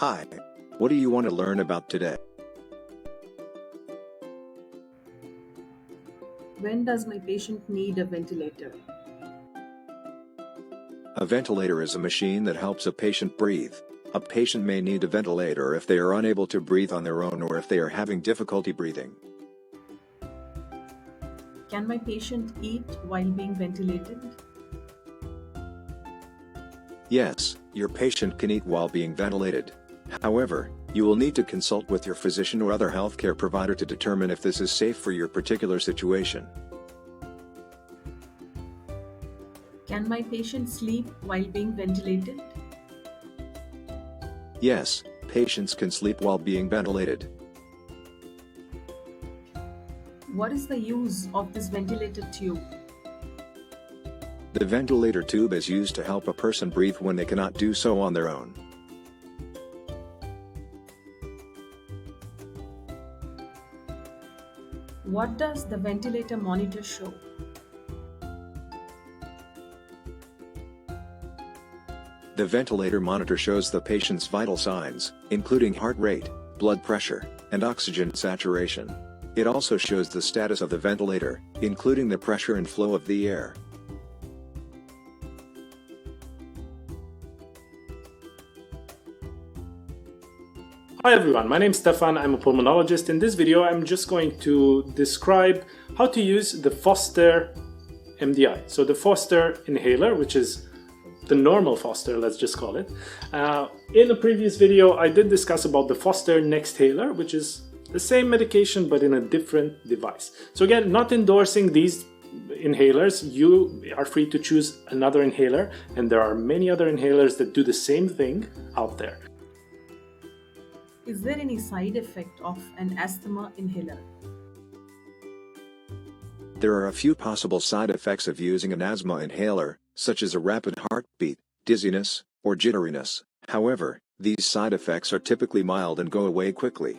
Hi. What do you want to learn about today? When does my patient need a ventilator? A ventilator is a machine that helps a patient breathe. A patient may need a ventilator if they are unable to breathe on their own or if they are having difficulty breathing. Can my patient eat while being ventilated? Yes, your patient can eat while being ventilated. However, you will need to consult with your physician or other healthcare provider to determine if this is safe for your particular situation. Can my patient sleep while being ventilated? Yes, patients can sleep while being ventilated. What is the use of this ventilator tube? The ventilator tube is used to help a person breathe when they cannot do so on their own. What does the ventilator monitor show? The ventilator monitor shows the patient's vital signs, including heart rate, blood pressure, and oxygen saturation. It also shows the status of the ventilator, including the pressure and flow of the air. Hi everyone, my name is Stefan, I'm a pulmonologist. In this video I'm just going to describe how to use the Foster MDI. So the Foster inhaler, which is the normal Foster, let's just call it. In a previous video I did discuss about the Foster Nexthaler, which is the same medication but in a different device. So again, not endorsing these inhalers. You are free to choose another inhaler, and there are many other inhalers that do the same thing out there. Is there any side effect of an asthma inhaler? There are a few possible side effects of using an asthma inhaler, such as a rapid heartbeat, dizziness, or jitteriness. However, these side effects are typically mild and go away quickly.